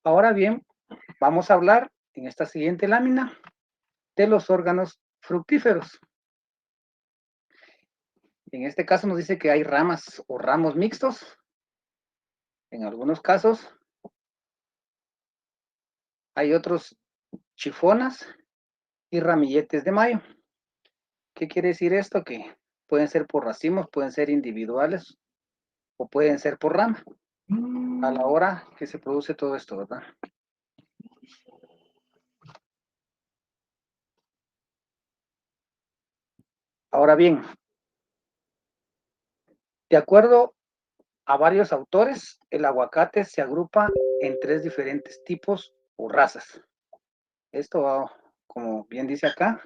Ahora bien, vamos a hablar en esta siguiente lámina de los órganos fructíferos. En este caso nos dice que hay ramas o ramos mixtos. En algunos casos hay otros chifonas y ramilletes de mayo. ¿Qué quiere decir esto? Que pueden ser por racimos, pueden ser individuales o pueden ser por rama a la hora que se produce todo esto, ¿verdad? Ahora bien, de acuerdo a varios autores, el aguacate se agrupa en tres diferentes tipos o razas. Esto, como bien dice acá,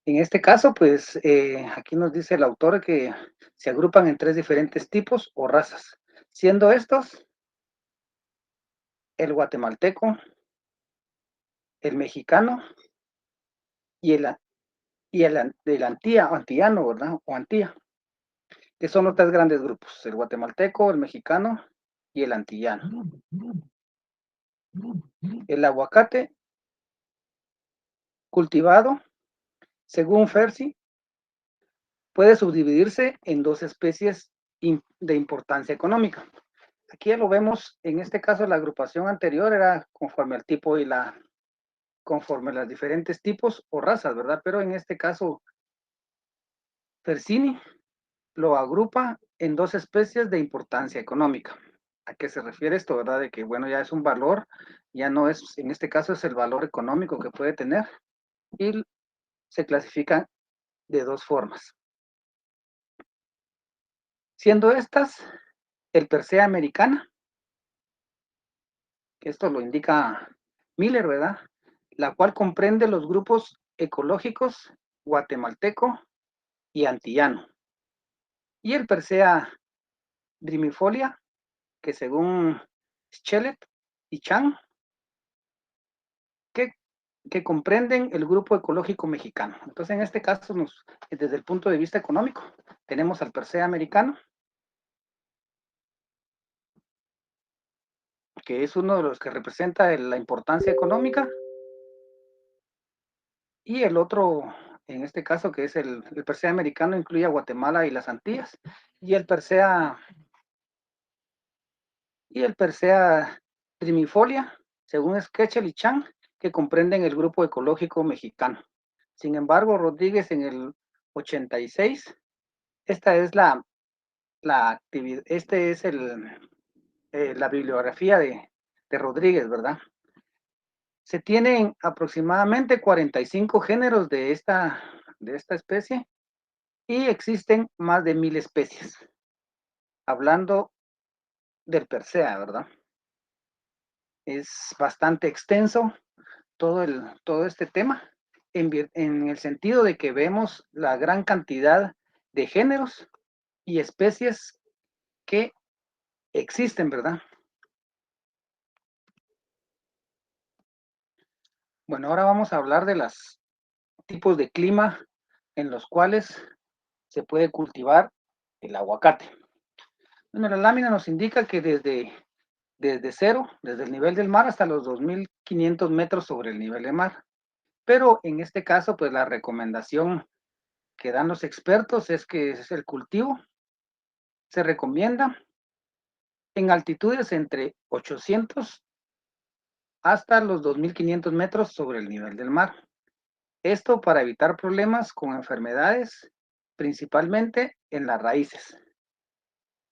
en este caso, pues aquí nos dice el autor que se agrupan en tres diferentes tipos o razas, siendo estos el guatemalteco, el mexicano y el antillano, ¿verdad? O antilla, que son los tres grandes grupos, el guatemalteco, el mexicano y el antillano. El aguacate cultivado, según Fersi, puede subdividirse en dos especies de importancia económica. Aquí ya lo vemos, en este caso la agrupación anterior era conforme al tipo y conforme a los diferentes tipos o razas, ¿verdad? Pero en este caso, Fersini lo agrupa en dos especies de importancia económica. ¿A qué se refiere esto, verdad? De que, bueno, ya es un valor, ya no es, en este caso es el valor económico que puede tener y se clasifican de dos formas. Siendo estas el Persea americana, que esto lo indica Miller, ¿verdad? La cual comprende los grupos ecológicos guatemalteco y antillano. Y el Persea drimifolia, que según Schelet y Chang, que, que comprenden el grupo ecológico mexicano. Entonces, en este caso, desde el punto de vista económico, tenemos al Persea americano, que es uno de los que representa la importancia económica, y el otro, en este caso, que es el Persea americano, incluye a Guatemala y las Antillas, y el Persea trimifolia, según Sketchel y Chang, que comprenden el grupo ecológico mexicano. Sin embargo, Rodríguez en el 86, esta es la actividad, este es la bibliografía de Rodríguez, ¿verdad? Se tienen aproximadamente 45 géneros de esta especie y existen más de 1000 especies, hablando del Persea, ¿verdad? Es bastante extenso todo este tema, en el sentido de que vemos la gran cantidad de géneros y especies que existen, ¿verdad? Bueno, ahora vamos a hablar de los tipos de clima en los cuales se puede cultivar el aguacate. Bueno, la lámina nos indica que desde cero, desde el nivel del mar hasta los 2500 metros sobre el nivel del mar. Pero en este caso, pues la recomendación que dan los expertos es que es el cultivo. Se recomienda en altitudes entre 800 hasta los 2500 metros sobre el nivel del mar. Esto para evitar problemas con enfermedades, principalmente en las raíces.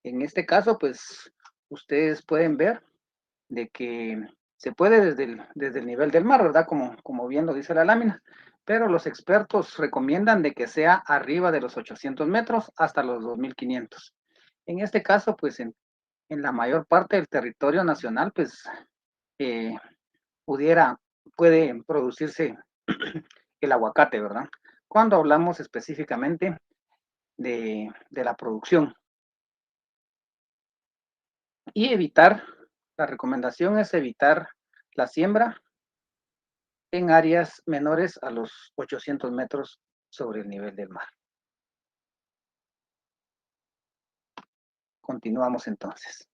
En este caso, pues ustedes pueden ver de que se puede desde el nivel del mar, ¿verdad? Como bien lo dice la lámina, pero los expertos recomiendan de que sea arriba de los 800 metros hasta los 2500. En este caso, pues en la mayor parte del territorio nacional, pues eh, pudiera, puede producirse el aguacate, ¿verdad? Cuando hablamos específicamente de la producción. Y evitar, la recomendación es evitar la siembra en áreas menores a los 800 metros sobre el nivel del mar. Continuamos entonces.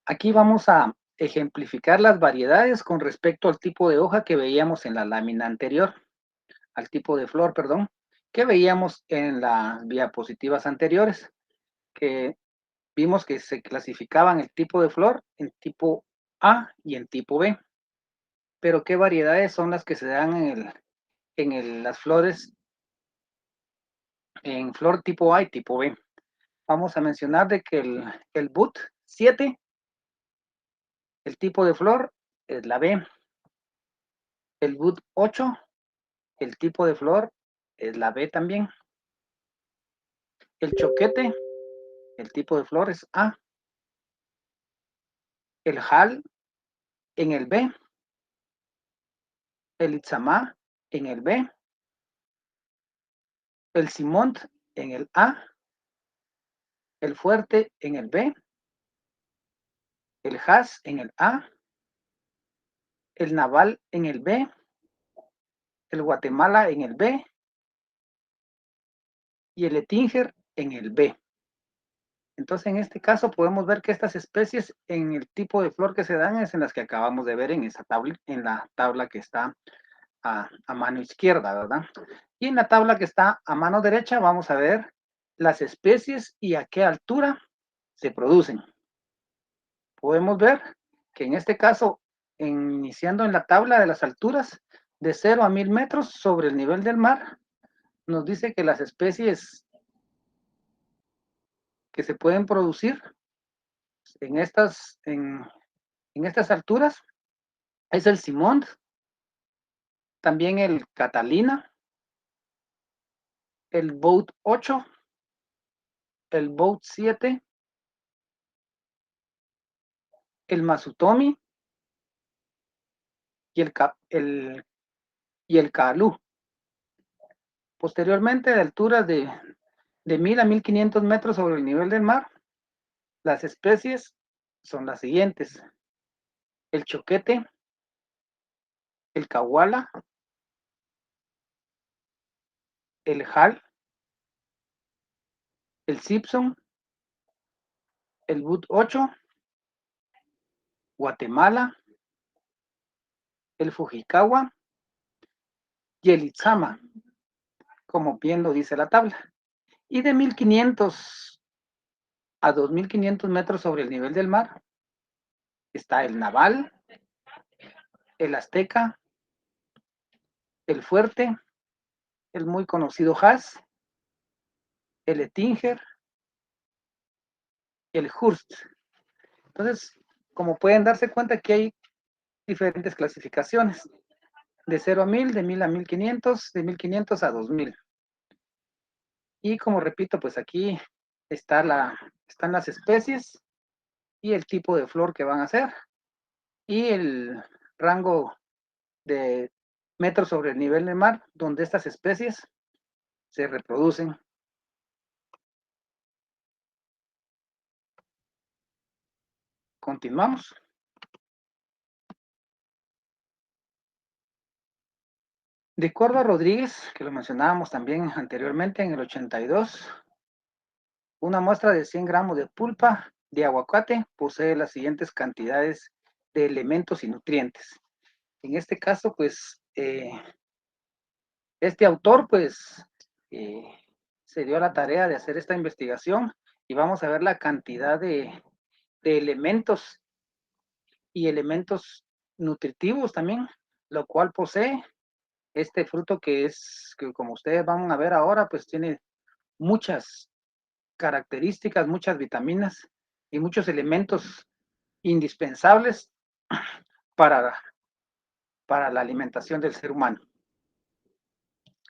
Aquí vamos a ejemplificar las variedades con respecto al tipo de hoja que veíamos en la lámina anterior, al tipo de flor, perdón, que veíamos en las diapositivas anteriores, que vimos que se clasificaban el tipo de flor en tipo A y en tipo B. Pero ¿qué variedades son las que se dan las flores en flor tipo A y tipo B? Vamos a mencionar de que el Bud 7, el tipo de flor es la B. El Bud 8, el tipo de flor es la B también. El Choquete, el tipo de flor es A. El Hal en el B. El Itzamá en el B. El Simont en el A. El Fuerte en el B. El Haas en el A. El Naval en el B. El Guatemala en el B. Y el Etinger en el B. Entonces, en este caso podemos ver que estas especies en el tipo de flor que se dan es en las que acabamos de ver en esa tabla, en la tabla que está a mano izquierda, ¿verdad? Y en la tabla que está a mano derecha vamos a ver las especies y a qué altura se producen. Podemos ver que en este caso, iniciando en la tabla de las alturas de 0 a 1000 metros sobre el nivel del mar, nos dice que las especies que se pueden producir en estas alturas es el Simón, también el Catalina, el Boat 8, el Boat 7, el Masutomi y el Calú. Posteriormente, de alturas de 1000 a 1500 metros sobre el nivel del mar, las especies son las siguientes: el Choquete, el Cahuala, el Hal, el Simpson, el Bud 8, Guatemala, el Fujikawa y el Itzama, como bien lo dice la tabla. Y de 1500 a 2500 metros sobre el nivel del mar está el Naval, el Azteca, el Fuerte, el muy conocido Haas, el Etinger, el Hurst. Entonces, como pueden darse cuenta, aquí hay diferentes clasificaciones, de 0 a 1000, de 1000 a 1500, de 1500 a 2000. Y como repito, pues aquí están las especies y el tipo de flor que van a ser y el rango de metros sobre el nivel del mar donde estas especies se reproducen. Continuamos. De acuerdo a Rodríguez, que lo mencionábamos también anteriormente en el 82, una muestra de 100 gramos de pulpa de aguacate posee las siguientes cantidades de elementos y nutrientes. En este caso, pues, este autor, pues, se dio a la tarea de hacer esta investigación y vamos a ver la cantidad de elementos y elementos nutritivos también, lo cual posee este fruto que como ustedes van a ver ahora, pues tiene muchas características, muchas vitaminas y muchos elementos indispensables para, para la alimentación del ser humano.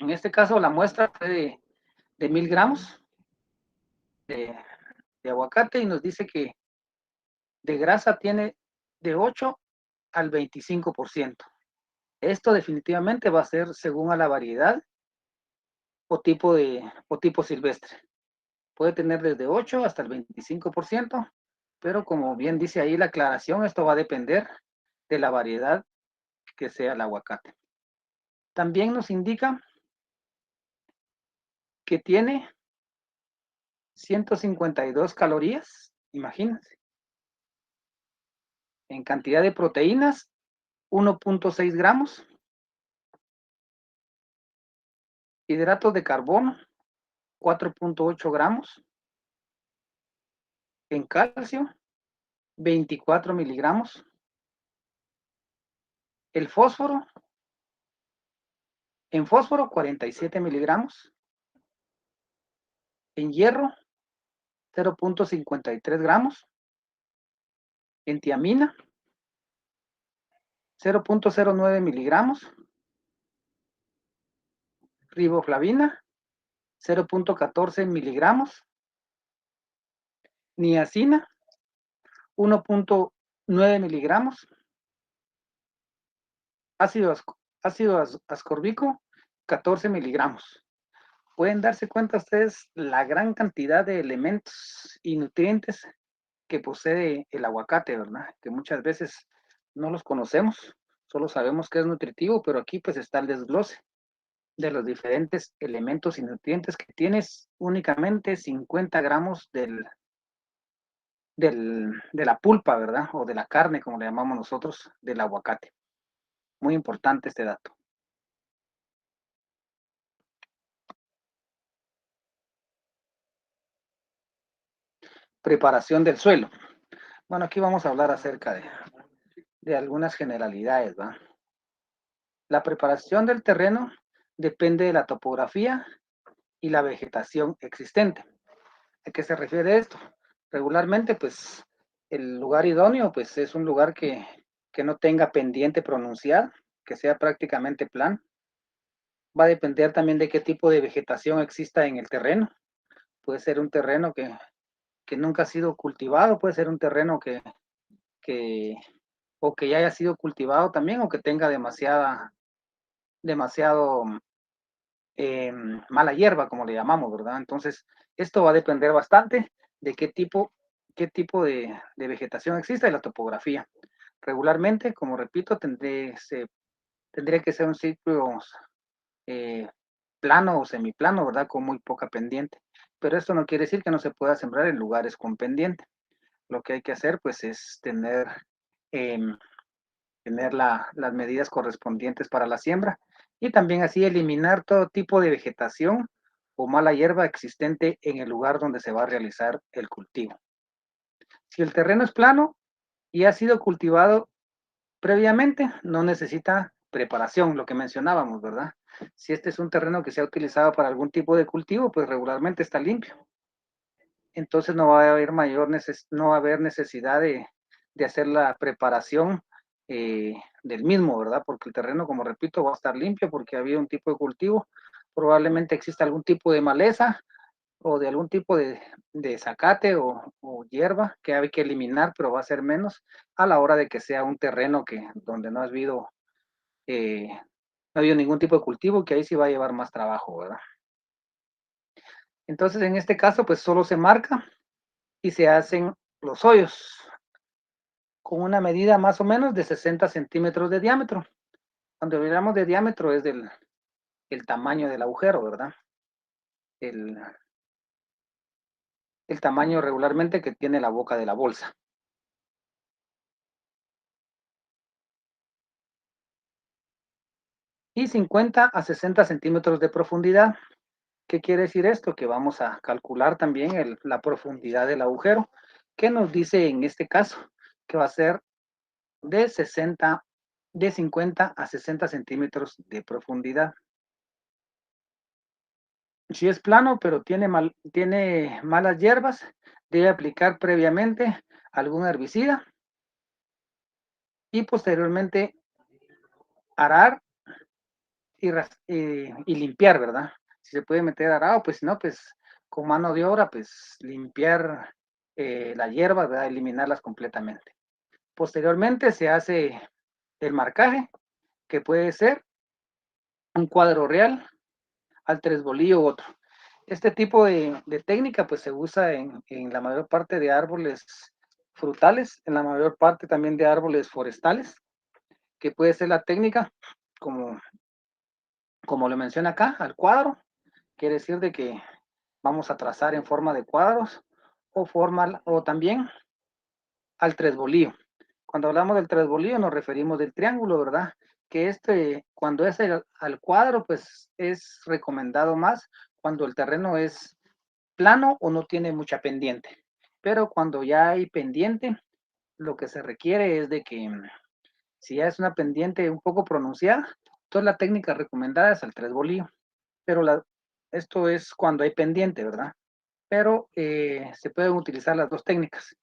En este caso, la muestra fue de 1000 gramos de, de aguacate y nos dice que de grasa tiene de 8 al 25%. Esto definitivamente va a ser según a la variedad o tipo silvestre. Puede tener desde 8 hasta el 25%, pero como bien dice ahí la aclaración, esto va a depender de la variedad que sea el aguacate. También nos indica que tiene 152 calorías, imagínense. En cantidad de proteínas, 1.6 gramos. Hidratos de carbono, 4.8 gramos. En calcio, 24 miligramos. El fósforo, en fósforo, 47 miligramos. En hierro, 0.53 gramos. En tiamina, 0.09 miligramos. Riboflavina, 0.14 miligramos. Niacina, 1.9 miligramos. Ácido ascórbico, 14 miligramos. Pueden darse cuenta ustedes la gran cantidad de elementos y nutrientes que posee el aguacate, ¿verdad? Que muchas veces no los conocemos, solo sabemos que es nutritivo, pero aquí pues está el desglose de los diferentes elementos y nutrientes que tienes únicamente 50 gramos de la pulpa, ¿verdad? O de la carne, como le llamamos nosotros, del aguacate. Muy importante este dato. Preparación del suelo. Bueno, aquí vamos a hablar acerca de algunas generalidades, ¿va? La preparación del terreno depende de la topografía y la vegetación existente. ¿A qué se refiere esto? Regularmente, pues, el lugar idóneo, pues, es un lugar que no tenga pendiente pronunciada, que sea prácticamente plano. Va a depender también de qué tipo de vegetación exista en el terreno. Puede ser un terreno que nunca ha sido cultivado, puede ser un terreno que o que ya haya sido cultivado también, o que tenga demasiado mala hierba, como le llamamos, ¿verdad? Entonces, esto va a depender bastante de qué tipo de vegetación existe y la topografía. Regularmente, como repito, tendría que ser un sitio eh, plano o semiplano, ¿verdad? Con muy poca pendiente. Pero esto no quiere decir que no se pueda sembrar en lugares con pendiente. Lo que hay que hacer, pues, es eh, tener las medidas correspondientes para la siembra y también así eliminar todo tipo de vegetación o mala hierba existente en el lugar donde se va a realizar el cultivo. Si el terreno es plano y ha sido cultivado previamente, no necesita preparación, lo que mencionábamos, ¿verdad? Si este es un terreno que se ha utilizado para algún tipo de cultivo, pues regularmente está limpio. Entonces no va a haber no va a haber necesidad de hacer la preparación del mismo, ¿verdad? Porque el terreno, como repito, va a estar limpio porque había un tipo de cultivo. Probablemente exista algún tipo de maleza o de algún tipo de zacate o hierba que hay que eliminar, pero va a ser menos a la hora de que sea un terreno donde no ha habido ningún tipo de cultivo, que ahí sí va a llevar más trabajo, ¿verdad? Entonces, en este caso, pues solo se marca y se hacen los hoyos con una medida más o menos de 60 centímetros de diámetro. Cuando hablamos de diámetro es el tamaño del agujero, ¿verdad? El, el tamaño regularmente que tiene la boca de la bolsa. Y 50 a 60 centímetros de profundidad. ¿Qué quiere decir esto? Que vamos a calcular también la profundidad del agujero, que nos dice en este caso que va a ser de 50 a 60 centímetros de profundidad. Si es plano, pero tiene malas hierbas, debe aplicar previamente algún herbicida y posteriormente arar y limpiar, ¿verdad? Si se puede meter arado, pues si no, pues con mano de obra, pues limpiar la hierba, ¿verdad? Eliminarlas completamente. Posteriormente se hace el marcaje, que puede ser un cuadro real, al tres bolillo u otro. Este tipo de técnica pues se usa en la mayor parte de árboles frutales, en la mayor parte también de árboles forestales, que puede ser la técnica, como, como lo menciona acá, al cuadro, quiere decir de que vamos a trazar en forma de cuadros, o también al tresbolío. Cuando hablamos del tresbolío nos referimos del triángulo, ¿verdad? Que cuando es al cuadro, pues es recomendado más cuando el terreno es plano o no tiene mucha pendiente. Pero cuando ya hay pendiente, lo que se requiere es de que si ya es una pendiente un poco pronunciada, entonces la técnica recomendada es el tresbolío. Pero esto es cuando hay pendiente, ¿verdad? Pero se pueden utilizar las dos técnicas.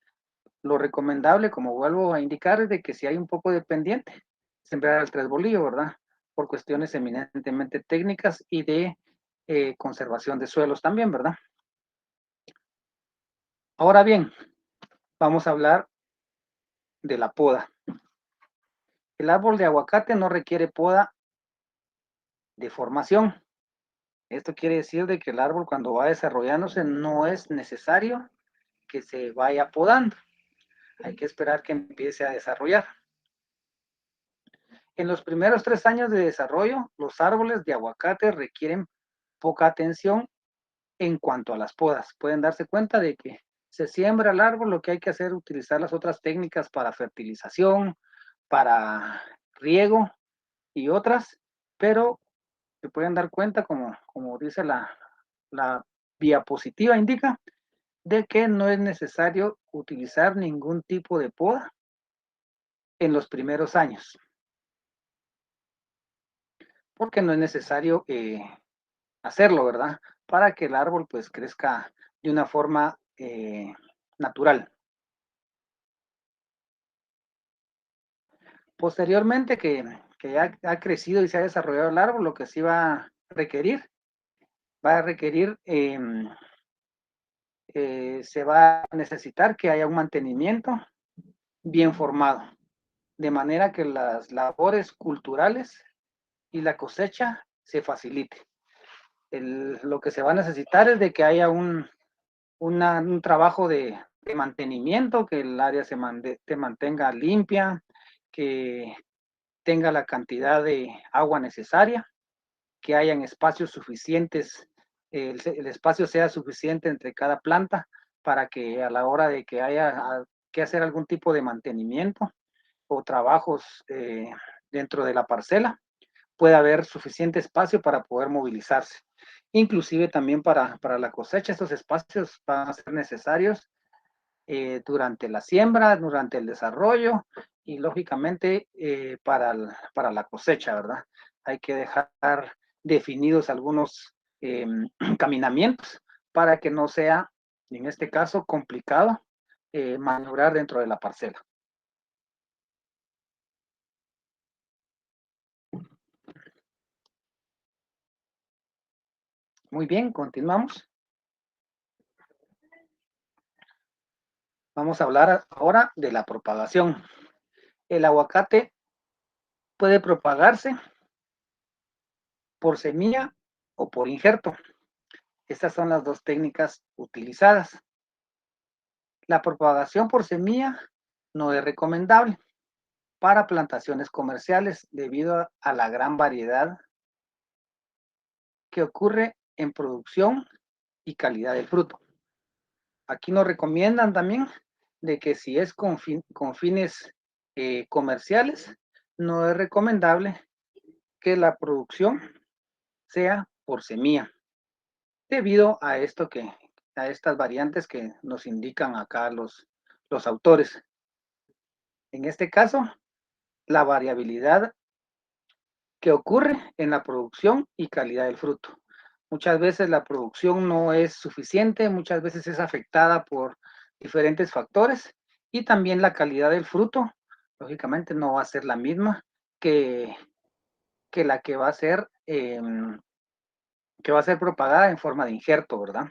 Lo recomendable, como vuelvo a indicar, es de que si hay un poco de pendiente, sembrar el tresbolillo, ¿verdad? Por cuestiones eminentemente técnicas y de conservación de suelos también, ¿verdad? Ahora bien, vamos a hablar de la poda. El árbol de aguacate no requiere poda de formación. Esto quiere decir de que el árbol cuando va desarrollándose no es necesario que se vaya podando. Hay que esperar que empiece a desarrollar. En los primeros 3 años de desarrollo, los árboles de aguacate requieren poca atención en cuanto a las podas. Pueden darse cuenta de que se siembra el árbol, lo que hay que hacer es utilizar las otras técnicas para fertilización, para riego y otras, pero se pueden dar cuenta, como dice la diapositiva indica, de que no es necesario utilizar ningún tipo de poda en los primeros años, porque no es necesario hacerlo, ¿verdad? Para que el árbol pues crezca de una forma natural. Posteriormente que ya ha crecido y se ha desarrollado el árbol, lo que sí va a requerir, se va a necesitar que haya un mantenimiento bien formado, de manera que las labores culturales y la cosecha se facilite. Lo que se va a necesitar es de que haya un trabajo de mantenimiento, que el área se mantenga limpia, que tenga la cantidad de agua necesaria, que hayan espacios suficientes, el espacio sea suficiente entre cada planta para que a la hora de que haya que hacer algún tipo de mantenimiento o trabajos dentro de la parcela, pueda haber suficiente espacio para poder movilizarse. Inclusive también para la cosecha, estos espacios van a ser necesarios durante la siembra, durante el desarrollo y lógicamente para la cosecha, ¿verdad? Hay que dejar definidos algunos caminamientos para que no sea, en este caso, complicado maniobrar dentro de la parcela. Muy bien, continuamos. Vamos a hablar ahora de la propagación. El aguacate puede propagarse por semilla o por injerto. Estas son las dos técnicas utilizadas. La propagación por semilla no es recomendable para plantaciones comerciales debido a la gran variedad que ocurre en producción y calidad del fruto. Aquí nos recomiendan también de que si es con fines comerciales, no es recomendable que la producción sea por semilla, debido a a estas variantes que nos indican acá los autores. En este caso, la variabilidad que ocurre en la producción y calidad del fruto. Muchas veces la producción no es suficiente, muchas veces es afectada por diferentes factores y también la calidad del fruto, lógicamente no va a ser la misma que, que la que va a ser propagada en forma de injerto, ¿verdad?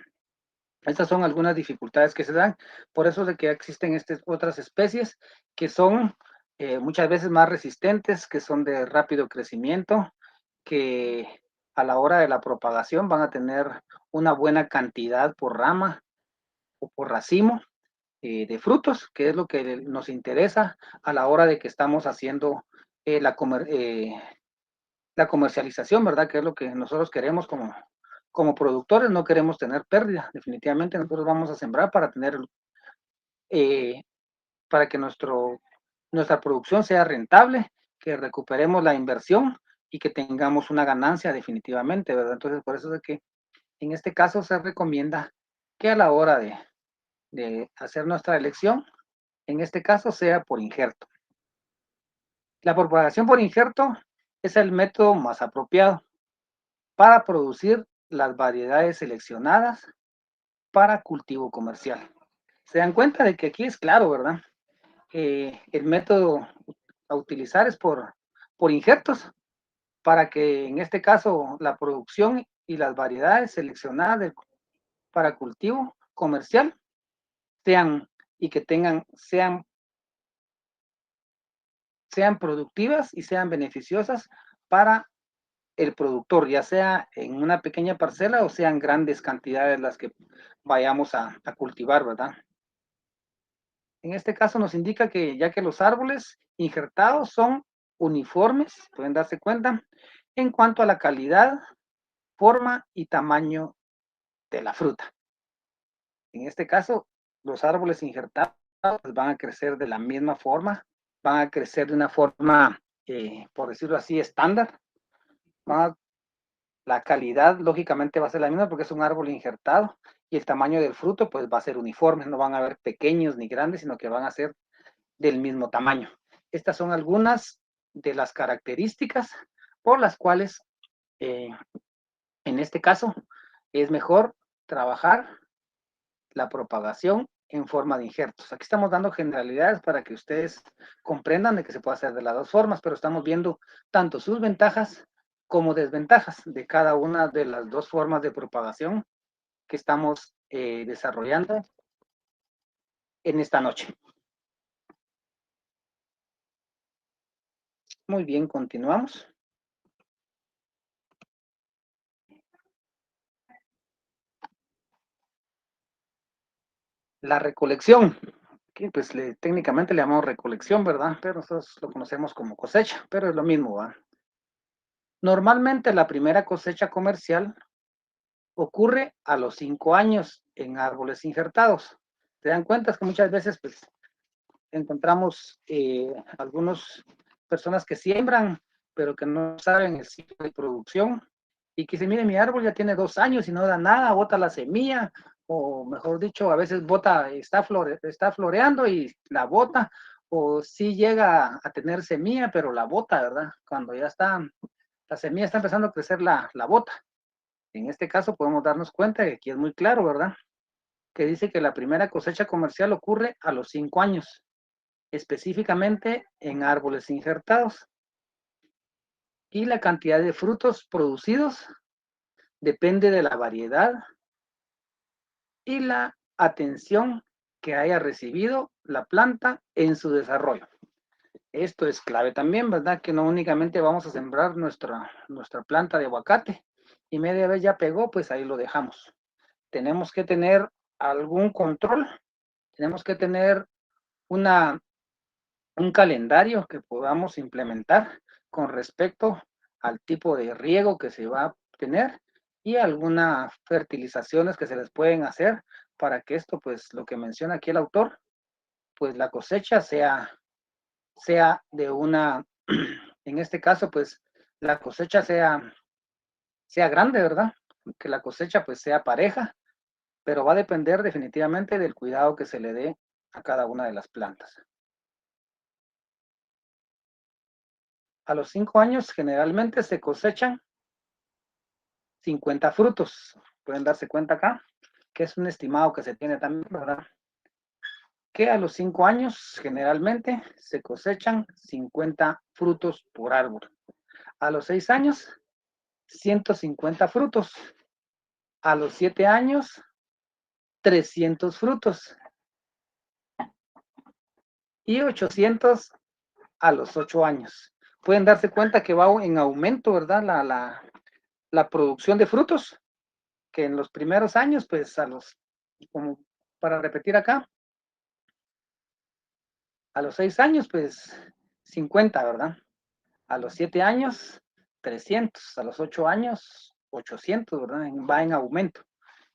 Estas son algunas dificultades que se dan, por eso de que existen otras especies que son muchas veces más resistentes, que son de rápido crecimiento, que a la hora de la propagación van a tener una buena cantidad por rama o por racimo de frutos, que es lo que nos interesa a la hora de que estamos haciendo la comercialización, ¿verdad? Que es lo que nosotros queremos como productores, no queremos tener pérdida. Definitivamente nosotros vamos a sembrar para tener, para que nuestra producción sea rentable, que recuperemos la inversión y que tengamos una ganancia definitivamente, ¿verdad? Entonces, por eso es que en este caso se recomienda que a la hora de hacer nuestra elección, en este caso sea por injerto. La propagación por injerto es el método más apropiado para producir las variedades seleccionadas para cultivo comercial. Se dan cuenta de que aquí es claro, ¿verdad? El método a utilizar es por injertos, para que en este caso la producción y las variedades seleccionadas para cultivo comercial sean y que sean productivas y sean beneficiosas para el productor, ya sea en una pequeña parcela o sean grandes cantidades las que vayamos a cultivar, ¿verdad? En este caso nos indica que ya que los árboles injertados son uniformes, pueden darse cuenta, en cuanto a la calidad, forma y tamaño de la fruta. En este caso, los árboles injertados van a crecer de la misma forma, van a crecer de una forma, por decirlo así, estándar. La calidad, lógicamente, va a ser la misma porque es un árbol injertado y el tamaño del fruto, pues, va a ser uniforme. No van a haber pequeños ni grandes, sino que van a ser del mismo tamaño. Estas son algunas de las características por las cuales, eh, en este caso, es mejor trabajar la propagación en forma de injertos. Aquí estamos dando generalidades para que ustedes comprendan de que se puede hacer de las dos formas, pero estamos viendo tanto sus ventajas como desventajas de cada una de las dos formas de propagación que estamos desarrollando en esta noche. Muy bien, continuamos. La recolección, que pues técnicamente le llamamos recolección, ¿verdad? Pero nosotros lo conocemos como cosecha, pero es lo mismo, ¿va? Normalmente la primera cosecha comercial ocurre a los 5 años en árboles injertados. Se dan cuenta que muchas veces pues encontramos algunas personas que siembran, pero que no saben el ciclo de producción y que dicen, mire, mi árbol ya tiene 2 años y no da nada, bota la semilla, o mejor dicho, a veces bota, está floreando y la bota, o sí llega a tener semilla, pero la bota, ¿verdad? Cuando ya está, la semilla está empezando a crecer, la bota. En este caso podemos darnos cuenta que aquí es muy claro, ¿verdad? Que dice que la primera cosecha comercial ocurre a los 5 años, específicamente en árboles injertados. Y la cantidad de frutos producidos depende de la variedad y la atención que haya recibido la planta en su desarrollo. Esto es clave también, ¿verdad? Que no únicamente vamos a sembrar nuestra planta de aguacate y media vez ya pegó, pues ahí lo dejamos. Tenemos que tener algún control, tenemos que tener una, un calendario que podamos implementar con respecto al tipo de riego que se va a tener y algunas fertilizaciones que se les pueden hacer para que esto, pues lo que menciona aquí el autor, pues la cosecha sea de una, en este caso, pues la cosecha sea grande, ¿verdad? Que la cosecha pues sea pareja, pero va a depender definitivamente del cuidado que se le dé a cada una de las plantas. A los 5 años generalmente se cosechan 50 frutos. Pueden darse cuenta acá, que es un estimado que se tiene también, ¿verdad? Que a los 5 años generalmente se cosechan 50 frutos por árbol. A los 6 años, 150 frutos. A los 7 años, 300 frutos. Y 800 a los 8 años. Pueden darse cuenta que va en aumento, ¿verdad? La producción de frutos, que en los primeros años, pues como para repetir acá, a los 6 años, pues 50, ¿verdad? A los 7 años, 300. A los 8 años, 800, ¿verdad? Va en aumento.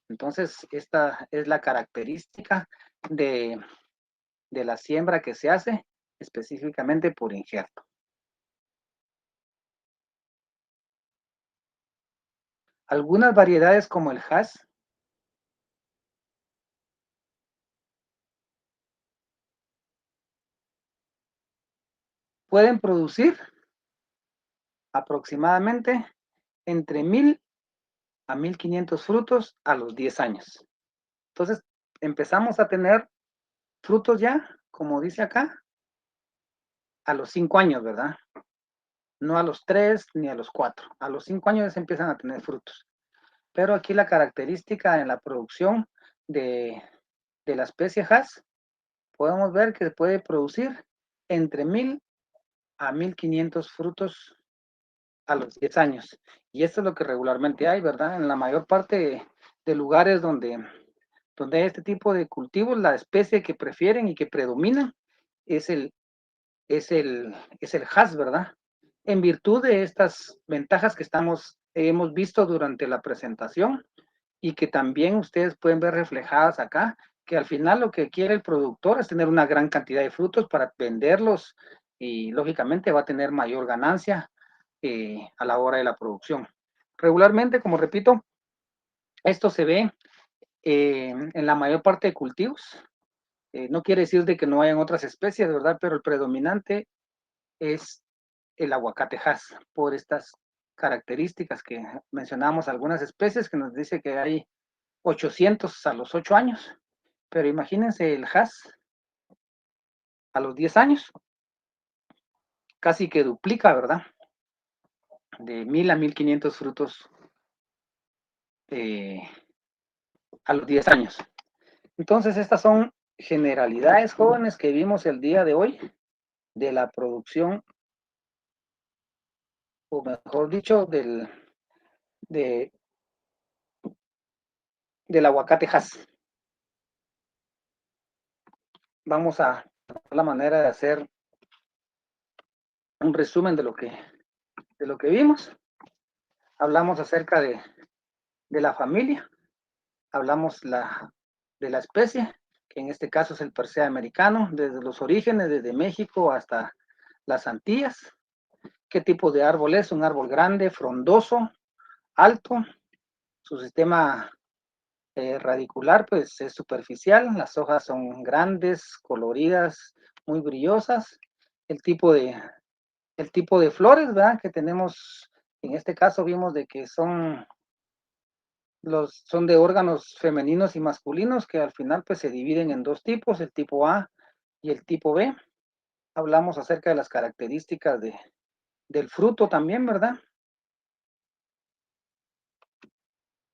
Entonces, esta es la característica de, de la siembra que se hace específicamente por injerto. Algunas variedades como el Hass pueden producir aproximadamente entre 1000 a 1500 frutos a los 10 años. Entonces, empezamos a tener frutos ya, como dice acá, a los 5 años, ¿verdad? No a los 3 ni a los 4. A los 5 años ya se empiezan a tener frutos. Pero aquí la característica en la producción de, de la especie Hass, podemos ver que puede producir entre 1000 a 1500 frutos a los 10 años. Y esto es lo que regularmente hay, ¿verdad? En la mayor parte de lugares donde hay este tipo de cultivos, la especie que prefieren y que predomina es es el Hass, ¿verdad? En virtud de estas ventajas que hemos visto durante la presentación y que también ustedes pueden ver reflejadas acá, que al final lo que quiere el productor es tener una gran cantidad de frutos para venderlos y lógicamente va a tener mayor ganancia a la hora de la producción. Regularmente, como repito, esto se ve en la mayor parte de cultivos. No quiere decir de que no hayan otras especies, ¿verdad? Pero el predominante es el aguacate Hass por estas características que mencionamos, algunas especies que nos dice que hay 800 a los 8 años, pero imagínense el Hass a los 10 años, casi que duplica, ¿verdad? De 1000 a 1500 frutos eh, a los 10 años. Entonces, estas son generalidades, jóvenes, que vimos el día de hoy de la producción, o mejor dicho, de, del aguacate Hass. Vamos a la manera de hacer un resumen de lo que vimos. Hablamos acerca de la familia, hablamos de la especie, que en este caso es el Persea americano, desde los orígenes, desde México hasta las Antillas. ¿Qué tipo de árbol es? Un árbol grande, frondoso, alto. Su sistema radicular pues es superficial, las hojas son grandes, coloridas, muy brillosas. El tipo de, el tipo de flores, ¿verdad? Que tenemos, en este caso vimos de que son de órganos femeninos y masculinos que al final pues se dividen en dos tipos, el tipo A y el tipo B. Hablamos acerca de las características del fruto también, ¿verdad?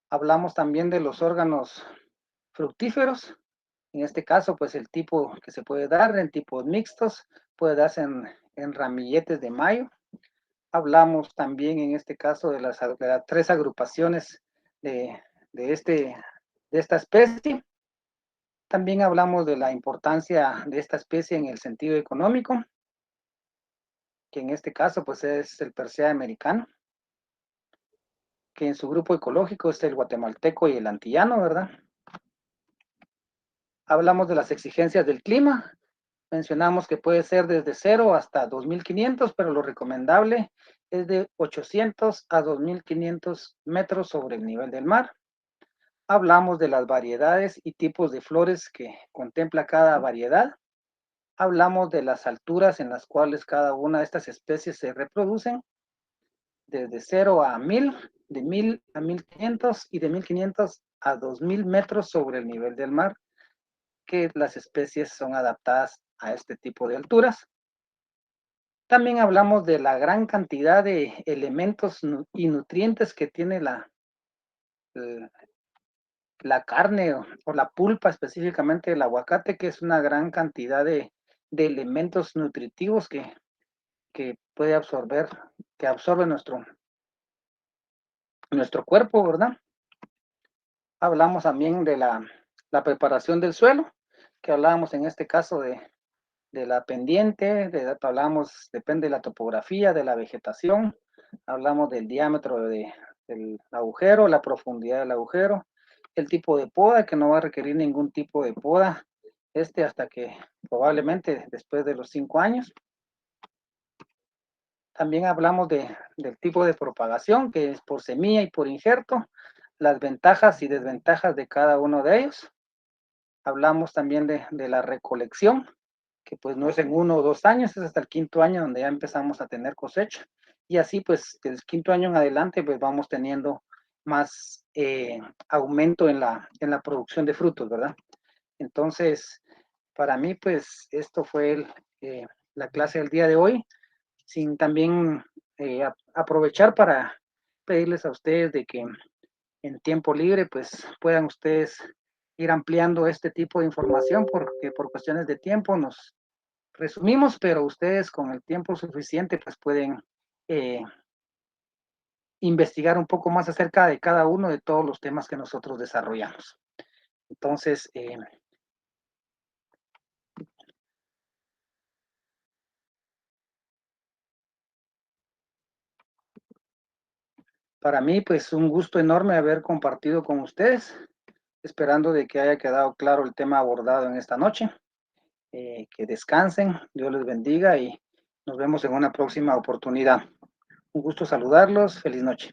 Hablamos también de los órganos fructíferos, en este caso pues el tipo que se puede dar en tipos mixtos, puede darse en ramilletes de mayo. Hablamos también en este caso de las tres agrupaciones de, de, este, de esta especie. También hablamos de la importancia de esta especie en el sentido económico, que en este caso pues es el Persea americano, que en su grupo ecológico es el guatemalteco y el antillano, ¿verdad? Hablamos de las exigencias del clima, mencionamos que puede ser desde 0 hasta 2500, pero lo recomendable es de 800 a 2500 metros sobre el nivel del mar. Hablamos de las variedades y tipos de flores que contempla cada variedad. Hablamos de las alturas en las cuales cada una de estas especies se reproducen, desde 0 a 1000, de 1000 a 1500 y de 1500 a 2000 metros sobre el nivel del mar, que las especies son adaptadas a este tipo de alturas. También hablamos de la gran cantidad de elementos y nutrientes que tiene la carne o la pulpa específicamente del aguacate, que es una gran cantidad de elementos nutritivos que puede absorber, que absorbe nuestro cuerpo, ¿verdad? Hablamos también de la preparación del suelo, que hablábamos en este caso de la pendiente, hablamos, depende de la topografía, de la vegetación, hablamos del diámetro del agujero, la profundidad del agujero, el tipo de poda, que no va a requerir ningún tipo de poda, hasta que probablemente después de los 5 años. También hablamos del tipo de propagación, que es por semilla y por injerto, las ventajas y desventajas de cada uno de ellos. Hablamos también de la recolección, que pues no es en 1 o 2 años, es hasta el 5.º año donde ya empezamos a tener cosecha. Y así pues del 5.º año en adelante pues vamos teniendo más aumento en la producción de frutos, ¿verdad? Entonces, para mí pues esto fue la clase del día de hoy, sin también aprovechar para pedirles a ustedes de que en tiempo libre pues puedan ustedes ir ampliando este tipo de información, porque por cuestiones de tiempo nos resumimos, pero ustedes con el tiempo suficiente pues pueden eh, investigar un poco más acerca de cada uno de todos los temas que nosotros desarrollamos. Entonces, para mí pues un gusto enorme haber compartido con ustedes, esperando de que haya quedado claro el tema abordado en esta noche. Que descansen, Dios les bendiga y nos vemos en una próxima oportunidad. Un gusto saludarlos, feliz noche.